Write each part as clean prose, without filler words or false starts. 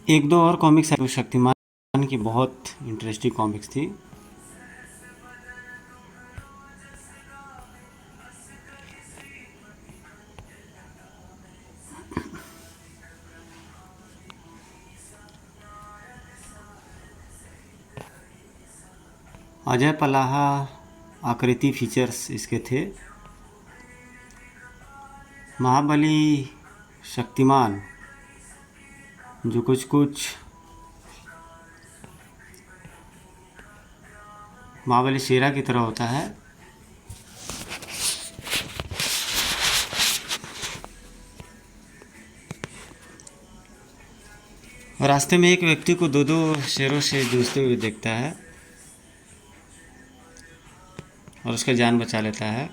एक दो और कॉमिक्स है शक्तिमान की, बहुत इंटरेस्टिंग कॉमिक्स थी। अजय पलाहा आकृति फीचर्स इसके थे। महाबली शक्तिमान जो कुछ कुछ महाबली शेरा की तरह होता है। रास्ते में एक व्यक्ति को दो दो शेरों से जूझते हुए देखता है और उसका जान बचा लेता है।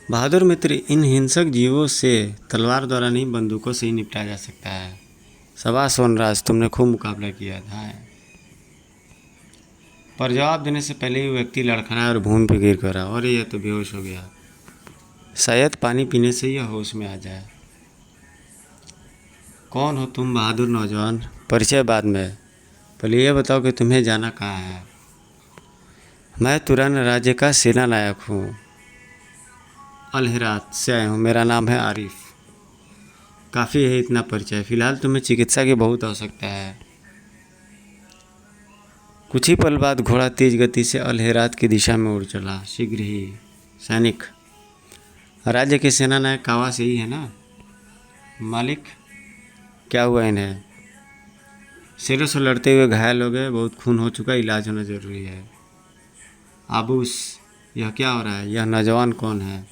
बहादुर मित्र, इन हिंसक जीवों से तलवार द्वारा नहीं, बंदूकों से ही निपटा जा सकता है। शाबाश वनराज, तुमने खूब मुकाबला किया था। पर जवाब देने से पहले ही व्यक्ति लड़खड़ाया और भूमि पर गिर पड़ा और यह तो बेहोश हो गया। शायद पानी पीने से यह होश में आ जाए। कौन हो तुम बहादुर नौजवान? परिचय बाद में, पहले यह बताओ कि तुम्हें जाना कहाँ है। मैं तुरान राज्य का सेना नायक हूँ, अल-हेरात से आया हूँ। मेरा नाम है आरिफ। काफ़ी है इतना परिचय, फिलहाल तुम्हें चिकित्सा की बहुत आवश्यकता है। कुछ ही पल बाद घोड़ा तेज गति से अल-हेरात की दिशा में उड़ चला। शीघ्र ही सैनिक, राज्य के सेना नायक कावास यही है ना? मालिक, क्या हुआ इन्हें? शेरों से लड़ते हुए घायल हो गए, बहुत खून हो चुका, इलाज होना ज़रूरी है। आबूस, यह क्या हो रहा है? यह नौजवान कौन है?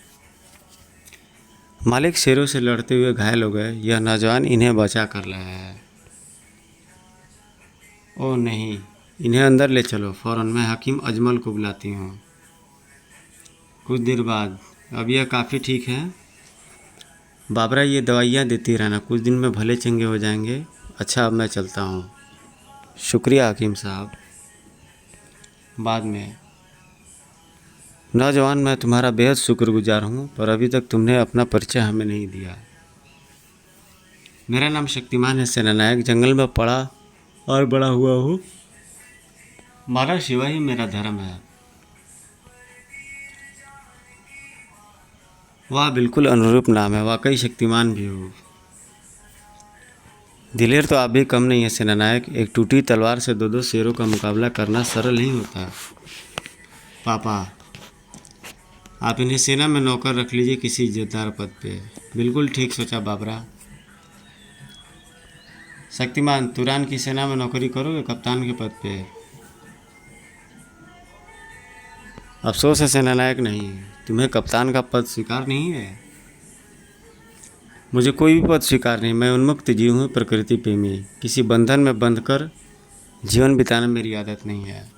मालिक, शेरों से लड़ते हुए घायल हो गए, यह नौजवान इन्हें बचा कर लाया है। ओह नहीं, इन्हें अंदर ले चलो फ़ौरन, मैं हकीम अजमल को बुलाती हूँ। कुछ देर बाद, अब यह काफ़ी ठीक है। बाबरा, ये दवाइयाँ देती रहना, कुछ दिन में भले चंगे हो जाएंगे। अच्छा, अब मैं चलता हूँ। शुक्रिया हकीम साहब। बाद में, नौजवान, मैं तुम्हारा बेहद शुक्रगुजार हूँ, पर अभी तक तुमने अपना परिचय हमें नहीं दिया। मेरा नाम शक्तिमान है सेनानायक, जंगल में पड़ा और बड़ा हुआ हूँ। मानव सेवा ही मेरा धर्म है। वाह, बिल्कुल अनुरूप नाम है, वाकई शक्तिमान भी हो। दिलेर तो आप भी कम नहीं है सेनानायक, एक टूटी तलवार से दो दो शेरों का मुकाबला करना सरल नहीं होता। पापा, आप इन्हें सेना में नौकर रख लीजिए, किसी इज्जतदार पद पे। बिल्कुल ठीक सोचा बाबरा। शक्तिमान, तुरान की सेना में नौकरी करोगे, कप्तान के पद पे। अफसोस है सेनानायक, नहीं, तुम्हें कप्तान का पद स्वीकार नहीं है। मुझे कोई भी पद स्वीकार नहीं, मैं उन्मुक्त जीव हूँ, प्रकृति प्रेमी। किसी बंधन में बंधकर जीवन बिताना मेरी आदत नहीं है।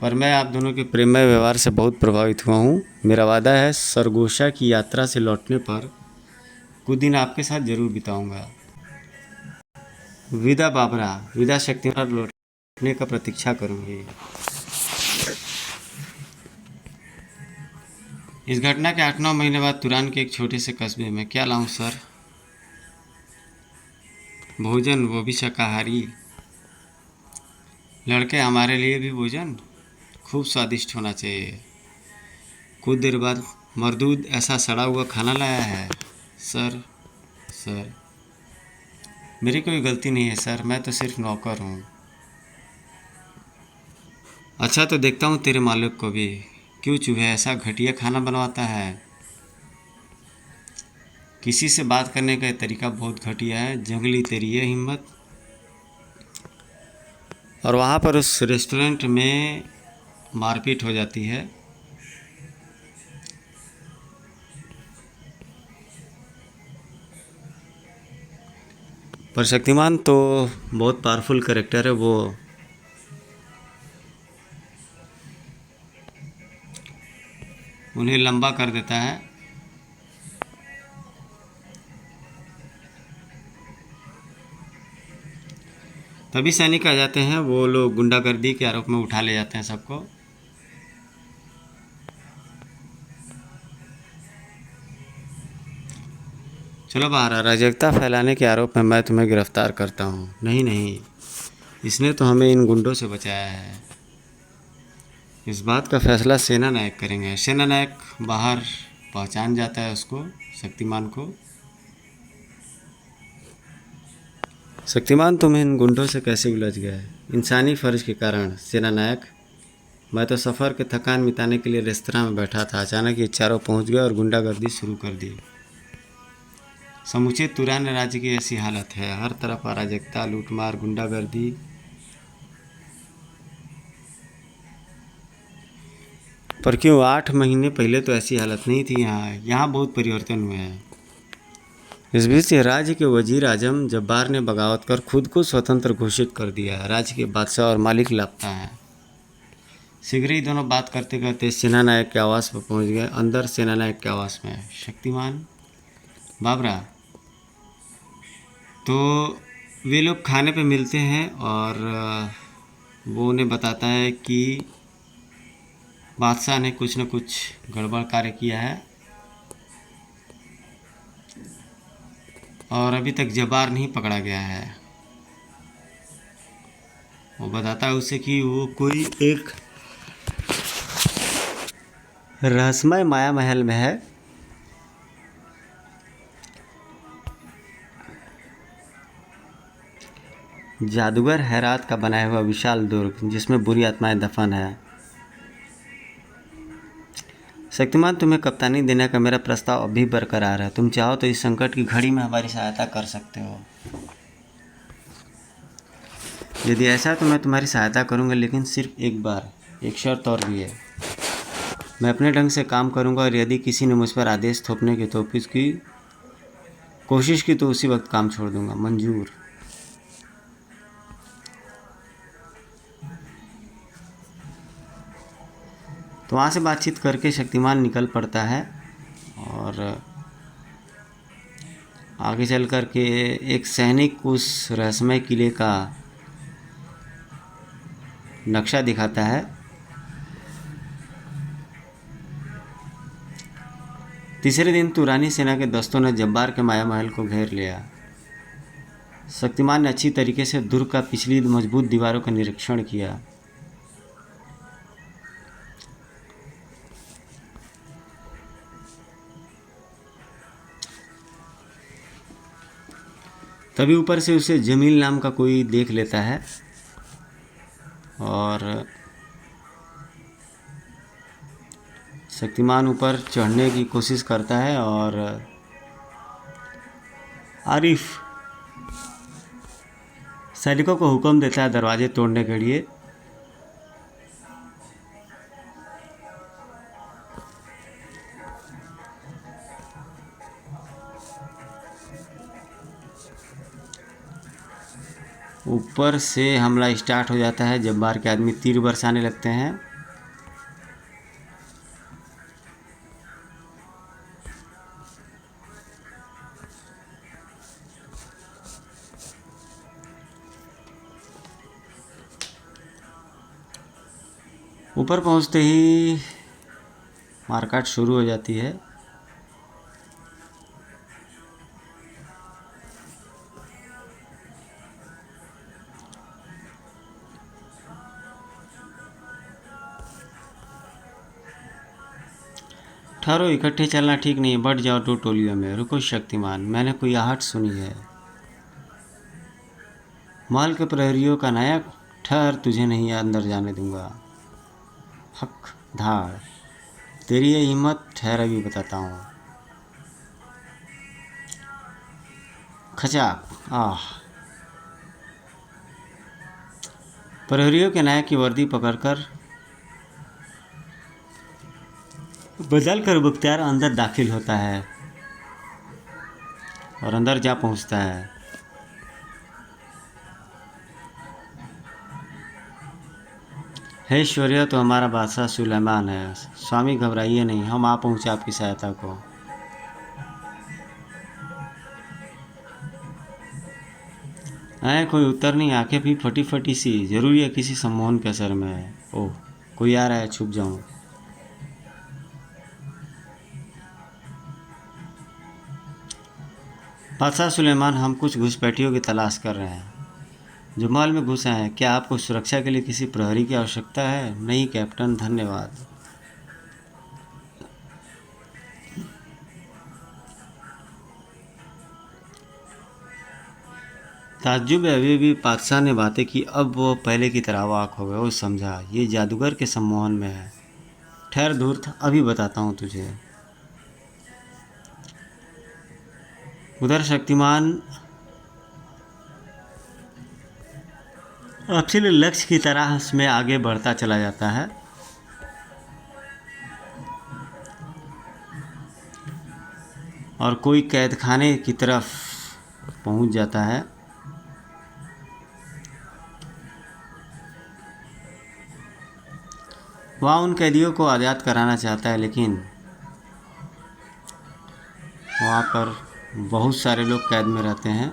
पर मैं आप दोनों के प्रेममय व्यवहार से बहुत प्रभावित हुआ हूँ। मेरा वादा है, सरगोशा की यात्रा से लौटने पर कुछ दिन आपके साथ जरूर बिताऊंगा। विदा बाबरा, विदा शक्तिमान, लौटने का प्रतीक्षा करूंगी। इस घटना के 8-9 महीने बाद तुरान के एक छोटे से कस्बे में, क्या लाऊं सर? भोजन, वो भी शाकाहारी। लड़के, हमारे लिए भी भोजन खूब स्वादिष्ट होना चाहिए। कुछ देर बाद, मरदूद ऐसा सड़ा हुआ खाना लाया है। सर, सर, मेरी कोई गलती नहीं है सर, मैं तो सिर्फ नौकर हूँ। अच्छा, तो देखता हूँ तेरे मालिक को भी, क्यों चूहे ऐसा घटिया खाना बनवाता है। किसी से बात करने का तरीका बहुत घटिया है, जंगली तेरी ये हिम्मत। और वहाँ पर उस रेस्टोरेंट में मारपीट हो जाती है। पर शक्तिमान तो बहुत पावरफुल कैरेक्टर है, वो उन्हें लंबा कर देता है। तभी सैनिक आ जाते हैं, वो लोग गुंडागर्दी के आरोप में उठा ले जाते हैं सबको। चलो बाहर, अराजकता फैलाने के आरोप में मैं तुम्हें गिरफ्तार करता हूँ। नहीं नहीं, इसने तो हमें इन गुंडों से बचाया है। इस बात का फैसला सेना नायक करेंगे। सेना नायक बाहर पहचान जाता है उसको, शक्तिमान को। शक्तिमान, तुम इन गुंडों से कैसे उलझ गए? इंसानी फर्ज के कारण सेना नायक। मैं तो सफ़र के थकान मिटाने के लिए रेस्तरां में बैठा था, अचानक ये चारों पहुंच गए और गुंडागर्दी शुरू कर दी। समूचे तुरान राज्य की ऐसी हालत है, हर तरफ अराजकता, लूटमार, गुंडागर्दी। पर क्यों? 8 महीने पहले तो ऐसी हालत नहीं थी। यहाँ बहुत परिवर्तन हुए हैं। इस बीच राज्य के वजीर आजम जब्बार ने बगावत कर खुद को स्वतंत्र घोषित कर दिया। राज्य के बादशाह और मालिक लापता हैं। शीघ्र ही दोनों बात करते करते सेना नायक के आवास पर पहुंच गए। अंदर सेना नायक के आवास में शक्तिमान, बाबरा। तो वे लोग खाने पे मिलते हैं और वो उन्हें बताता है कि बादशाह ने कुछ न कुछ गड़बड़ कार्य किया है और अभी तक जब्बार नहीं पकड़ा गया है। वो बताता है उसे कि वो कोई एक रहस्यमय माया महल में है। जादूगर हैरात का बनाया हुआ विशाल दुर्ग जिसमें बुरी आत्माएं दफन है। शक्तिमान, तुम्हें कप्तानी देने का मेरा प्रस्ताव अभी बरकरार है। तुम चाहो तो इस संकट की घड़ी में हमारी सहायता कर सकते हो। यदि ऐसा है तो मैं तुम्हारी सहायता करूंगा, लेकिन सिर्फ एक बार। एक शर्त और भी है। मैं अपने ढंग से काम करूंगा और यदि किसी ने मुझ पर आदेश थोपने की कोशिश की तो उसी वक्त काम छोड़ दूंगा। मंजूर? तो वहाँ से बातचीत करके शक्तिमान निकल पड़ता है और आगे चल कर के एक सैनिक उस रहस्यमय किले का नक्शा दिखाता है। तीसरे दिन तुरानी सेना के दस्तों ने जब्बार के माया महल को घेर लिया। शक्तिमान ने अच्छी तरीके से दुर्ग का पिछली मजबूत दीवारों का निरीक्षण किया। तभी ऊपर से उसे जमील नाम का कोई देख लेता है और शक्तिमान ऊपर चढ़ने की कोशिश करता है और आरिफ सैनिकों को हुक्म देता है दरवाजे तोड़ने के लिए। ऊपर से हमला स्टार्ट हो जाता है। जब्बार के आदमी तीर बरसाने लगते हैं। ऊपर पहुंचते ही मारकाट शुरू हो जाती है। ठहरो, इकट्ठे चलना ठीक नहीं है। बढ़ जाओ दो टोलियों में। रुको शक्तिमान, मैंने कोई आहट सुनी है। महल के प्रहरियों का नायक? ठहर, तुझे नहीं अंदर जाने दूंगा। हक धाड़, तेरी ये हिम्मत? ठहर, अभी बताता हूँ। खचाक, आह। प्रहरियों के नायक की वर्दी पकड़कर बदल कर बख्तियार अंदर दाखिल होता है और अंदर जा पहुंचता है। हे ऐश्वर्य, तो हमारा बादशाह सुलेमान है। स्वामी घबराइए नहीं, हम आ पहुँचे आपकी सहायता को। है कोई उत्तर नहीं, आंखें भी फटी फटी सी। जरूरी है किसी सम्मोहन के असर में है। ओह, कोई आ रहा है, छुप जाऊं। बादशाह सुलेमान, हम कुछ घुसपैठियों की तलाश कर रहे हैं जो महल में घुसे हैं। क्या आपको सुरक्षा के लिए किसी प्रहरी की आवश्यकता है? नहीं कैप्टन, धन्यवाद। ताज्जुब अभी भी बादशाह ने बातें की। अब वो पहले की तरह अवाक हो गया। वो समझा ये जादूगर के सम्मोहन में है। ठहर धूर्त, अभी बताता हूँ तुझे। उधर शक्तिमान अपने लक्ष्य की तरह उसमें आगे बढ़ता चला जाता है। और कोई कैदखाने की तरफ पहुंच जाता है। वह उन कैदियों को आज़ाद कराना चाहता है, लेकिन वहाँ पर बहुत सारे लोग कैद में रहते हैं।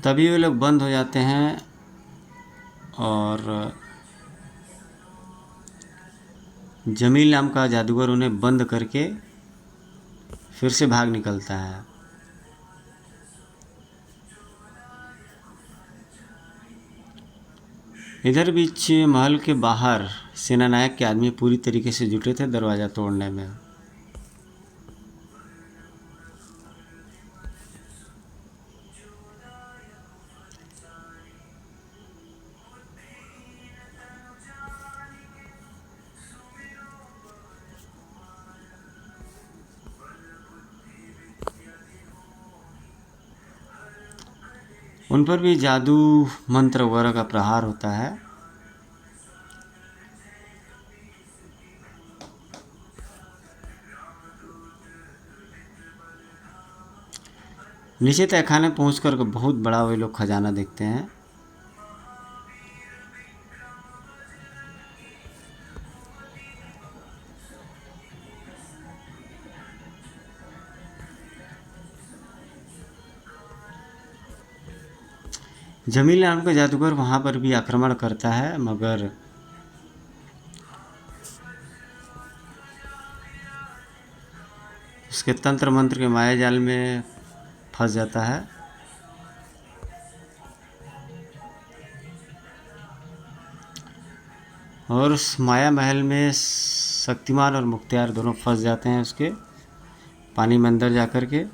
तभी वे लोग बंद हो जाते हैं और जमील नाम का जादूगर उन्हें बंद करके फिर से भाग निकलता है। इधर बीच महल के बाहर सेनानायक के आदमी पूरी तरीके से जुटे थे दरवाज़ा तोड़ने में। उन पर भी जादू मंत्र वगैरह का प्रहार होता है। नीचे तहखाने पहुंचकर बहुत बड़ा वे लोग खजाना देखते हैं। जमील नाम का जादूगर वहाँ पर भी आक्रमण करता है, मगर उसके तंत्र मंत्र के माया जाल में फंस जाता है। और उस माया महल में शक्तिमान और मुख्तियार दोनों फंस जाते हैं उसके पानी में अंदर जा कर के।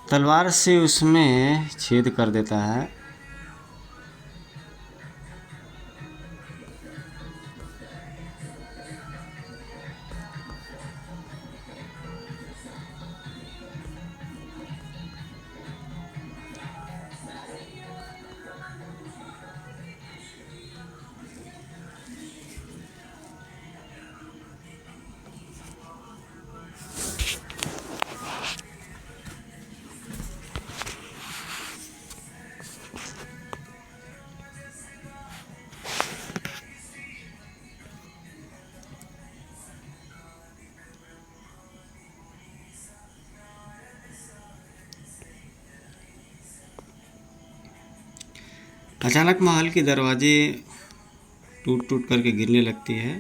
तलवार से उसमें छेद कर देता है। अचानक महल के दरवाजे टूट टूट करके गिरने लगती है।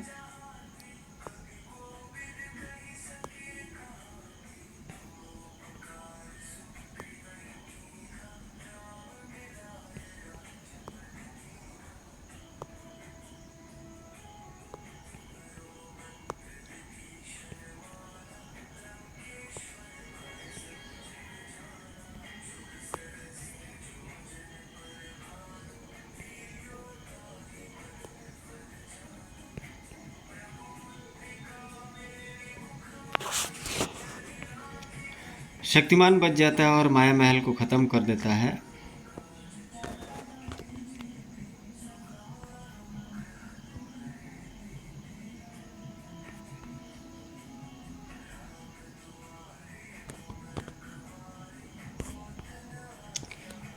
शक्तिमान बच जाता है और माया महल को ख़त्म कर देता है।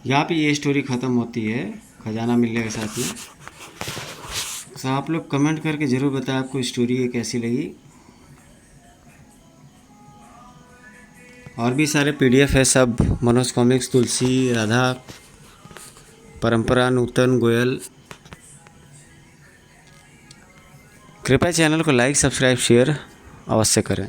यहाँ पे ये स्टोरी ख़त्म होती है खजाना मिलने के साथ में। तो आप लोग कमेंट करके ज़रूर बताएं आपको स्टोरी ये कैसी लगी। और भी सारे पीडीएफ है सब, मनोज कॉमिक्स, तुलसी, राधा, परंपरा, नूतन, गोयल। कृपया चैनल को लाइक, सब्सक्राइब, शेयर अवश्य करें।